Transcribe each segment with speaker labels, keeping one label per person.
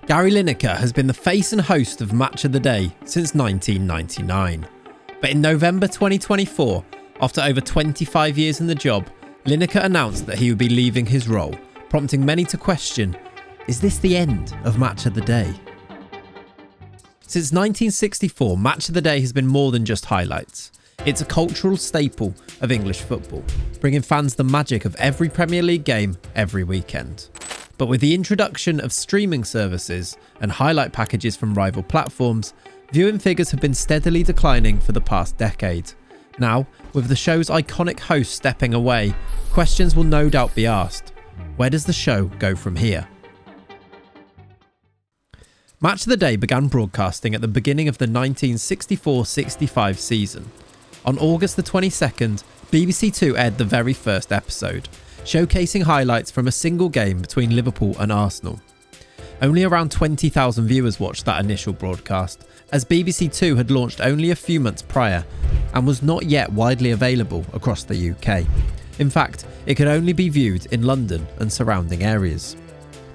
Speaker 1: Gary Lineker has been the face and host of Match of the Day since 1999. But in November 2024, after over 25 years in the job, Lineker announced that he would be leaving his role, prompting many to question, is this the end of Match of the Day? Since 1964, Match of the Day has been more than just highlights. It's a cultural staple of English football, bringing fans the magic of every Premier League game every weekend. But with the introduction of streaming services and highlight packages from rival platforms, viewing figures have been steadily declining for the past decade. Now, with the show's iconic host stepping away, questions will no doubt be asked. Where does the show go from here? Match of the Day began broadcasting at the beginning of the 1964-65 season. On August the 22nd, BBC Two aired the very first episode, showcasing highlights from a single game between Liverpool and Arsenal. Only around 20,000 viewers watched that initial broadcast, as BBC Two had launched only a few months prior and was not yet widely available across the UK. In fact, it could only be viewed in London and surrounding areas.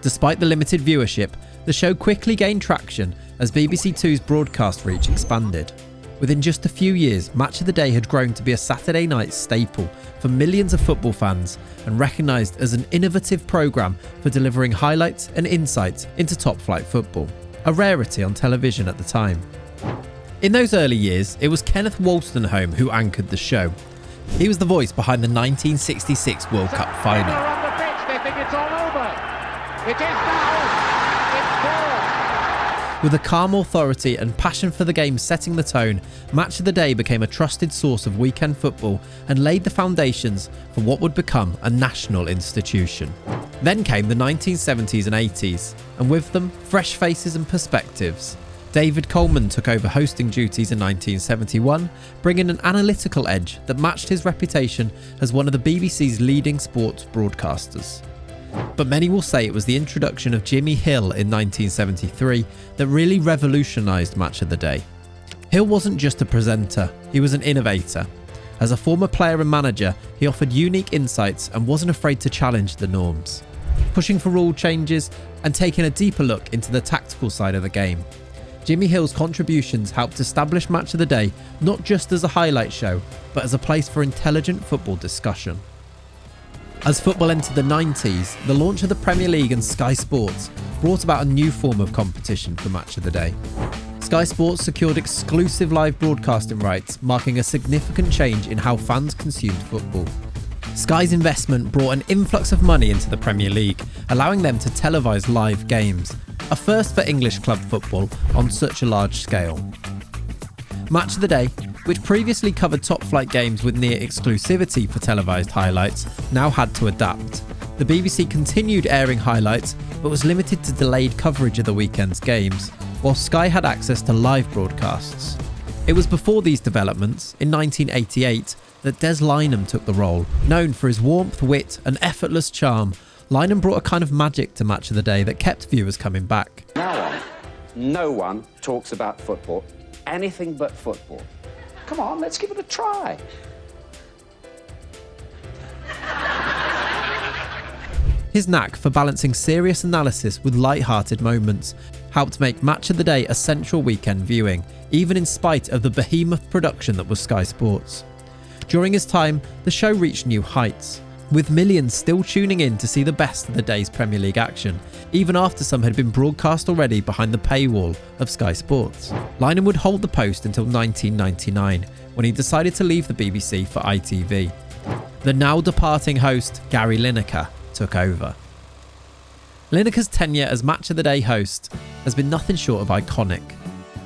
Speaker 1: Despite the limited viewership, the show quickly gained traction as BBC Two's broadcast reach expanded. Within just a few years, Match of the Day had grown to be a Saturday night staple for millions of football fans and recognised as an innovative programme for delivering highlights and insights into top-flight football, a rarity on television at the time. In those early years, it was Kenneth Wolstenholme who anchored the show. He was the voice behind the 1966 World Cup final.
Speaker 2: On the pitch, they think it's all over. It is now. It's ball.
Speaker 1: With a calm authority and passion for the game setting the tone, Match of the Day became a trusted source of weekend football and laid the foundations for what would become a national institution. Then came the 1970s and 80s, and with them, fresh faces and perspectives. David Coleman took over hosting duties in 1971, bringing an analytical edge that matched his reputation as one of the BBC's leading sports broadcasters. But many will say it was the introduction of Jimmy Hill in 1973 that really revolutionised Match of the Day. Hill wasn't just a presenter, he was an innovator. As a former player and manager, he offered unique insights and wasn't afraid to challenge the norms, pushing for rule changes and taking a deeper look into the tactical side of the game. Jimmy Hill's contributions helped establish Match of the Day not just as a highlight show, but as a place for intelligent football discussion. As football entered the 90s, the launch of the Premier League and Sky Sports brought about a new form of competition for Match of the Day. Sky Sports secured exclusive live broadcasting rights, marking a significant change in how fans consumed football. Sky's investment brought an influx of money into the Premier League, allowing them to televise live games, a first for English club football on such a large scale. Match of the Day, which previously covered top-flight games with near exclusivity for televised highlights, now had to adapt. The BBC continued airing highlights, but was limited to delayed coverage of the weekend's games, while Sky had access to live broadcasts. It was before these developments, in 1988, that Des Lynam took the role. Known for his warmth, wit and effortless charm, Lynam brought a kind of magic to Match of the Day that kept viewers coming back.
Speaker 3: Now on, no one talks about football, anything but football. Come on, let's give it a try.
Speaker 1: His knack for balancing serious analysis with light-hearted moments helped make Match of the Day a central weekend viewing, even in spite of the behemoth production that was Sky Sports. During his time, the show reached new heights, with millions still tuning in to see the best of the day's Premier League action, even after some had been broadcast already behind the paywall of Sky Sports. Lynam would hold the post until 1999, when he decided to leave the BBC for ITV. The now departing host, Gary Lineker, took over. Lineker's tenure as Match of the Day host has been nothing short of iconic,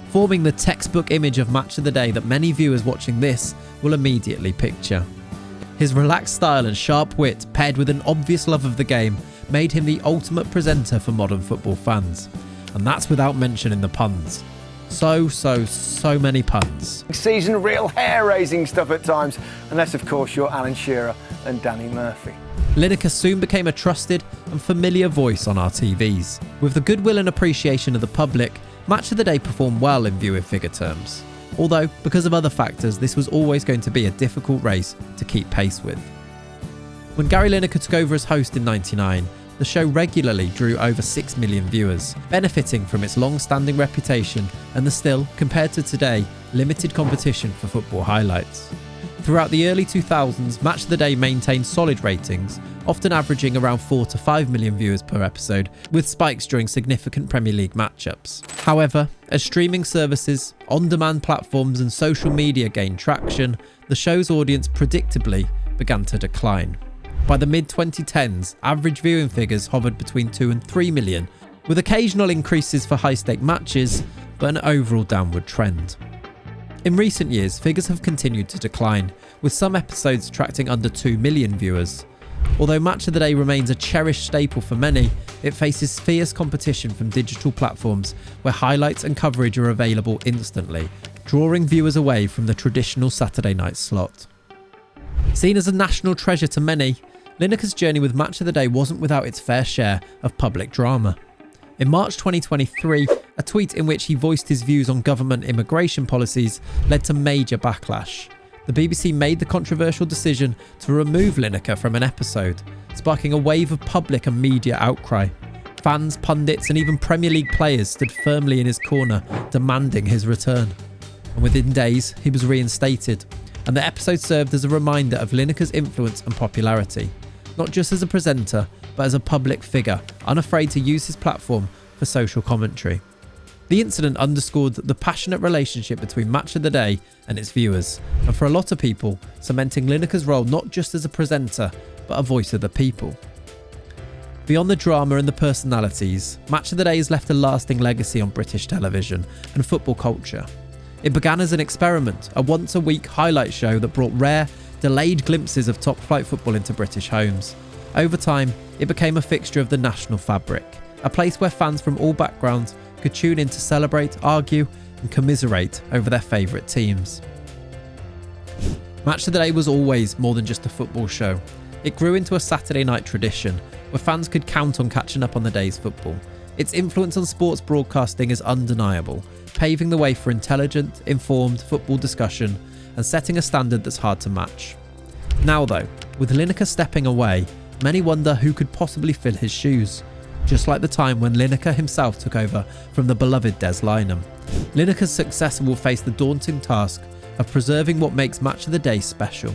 Speaker 1: forming the textbook image of Match of the Day that many viewers watching this will immediately picture. His relaxed style and sharp wit, paired with an obvious love of the game, made him the ultimate presenter for modern football fans. And that's without mentioning the puns. So many puns.
Speaker 4: Season real hair-raising stuff at times, unless of course you're Alan Shearer and Danny Murphy.
Speaker 1: Lineker soon became a trusted and familiar voice on our TVs. With the goodwill and appreciation of the public, Match of the Day performed well in viewer figure terms. Although, because of other factors, this was always going to be a difficult race to keep pace with. When Gary Lineker took over as host in '99, the show regularly drew over 6 million viewers, benefiting from its long-standing reputation and the still, compared to today, limited competition for football highlights. Throughout the early 2000s, Match of the Day maintained solid ratings, often averaging around 4 to 5 million viewers per episode, with spikes during significant Premier League matchups. However, as streaming services, on-demand platforms and social media gained traction, the show's audience predictably began to decline. By the mid-2010s, average viewing figures hovered between 2 and 3 million, with occasional increases for high-stake matches, but an overall downward trend. In recent years, figures have continued to decline, with some episodes attracting under 2 million viewers. Although Match of the Day remains a cherished staple for many, it faces fierce competition from digital platforms where highlights and coverage are available instantly, drawing viewers away from the traditional Saturday night slot. Seen as a national treasure to many, Lineker's journey with Match of the Day wasn't without its fair share of public drama. In March 2023, a tweet in which he voiced his views on government immigration policies led to major backlash. The BBC made the controversial decision to remove Lineker from an episode, sparking a wave of public and media outcry. Fans, pundits and even Premier League players stood firmly in his corner, demanding his return. And within days, he was reinstated, and the episode served as a reminder of Lineker's influence and popularity, not just as a presenter, but as a public figure, unafraid to use his platform for social commentary. The incident underscored the passionate relationship between Match of the Day and its viewers, and for a lot of people, cementing Lineker's role not just as a presenter, but a voice of the people. Beyond the drama and the personalities, Match of the Day has left a lasting legacy on British television and football culture. It began as an experiment, a once-a-week highlight show that brought rare, delayed glimpses of top-flight football into British homes. Over time, it became a fixture of the national fabric, a place where fans from all backgrounds could tune in to celebrate, argue and commiserate over their favourite teams. Match of the Day was always more than just a football show. It grew into a Saturday night tradition, where fans could count on catching up on the day's football. Its influence on sports broadcasting is undeniable, paving the way for intelligent, informed football discussion and setting a standard that's hard to match. Now though, with Lineker stepping away, many wonder who could possibly fill his shoes. Just like the time when Lineker himself took over from the beloved Des Lynam. Lineker's successor will face the daunting task of preserving what makes Match of the Day special,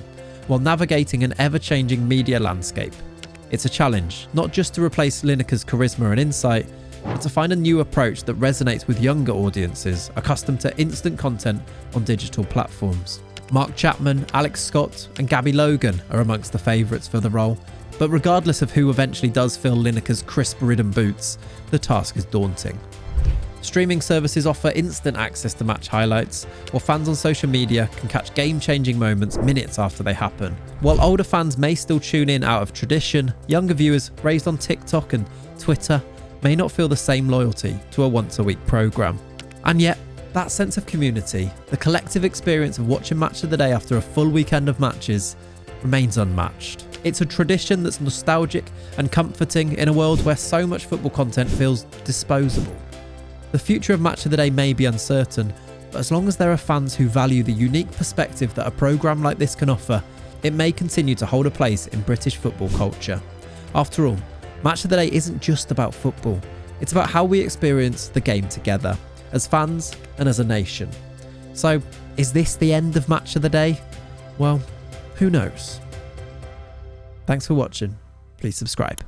Speaker 1: while navigating an ever-changing media landscape. It's a challenge, not just to replace Lineker's charisma and insight, but to find a new approach that resonates with younger audiences accustomed to instant content on digital platforms. Mark Chapman, Alex Scott and Gabby Logan are amongst the favourites for the role, but regardless of who eventually does fill Lineker's crisp-ridden boots, the task is daunting. Streaming services offer instant access to match highlights, while fans on social media can catch game-changing moments minutes after they happen. While older fans may still tune in out of tradition, younger viewers raised on TikTok and Twitter may not feel the same loyalty to a once-a-week programme. And yet, that sense of community, the collective experience of watching Match of the Day after a full weekend of matches, remains unmatched. It's a tradition that's nostalgic and comforting in a world where so much football content feels disposable. The future of Match of the Day may be uncertain, but as long as there are fans who value the unique perspective that a programme like this can offer, it may continue to hold a place in British football culture. After all, Match of the Day isn't just about football, it's about how we experience the game together, as fans and as a nation. So, is this the end of Match of the Day? Well, who knows? Thanks for watching. Please subscribe.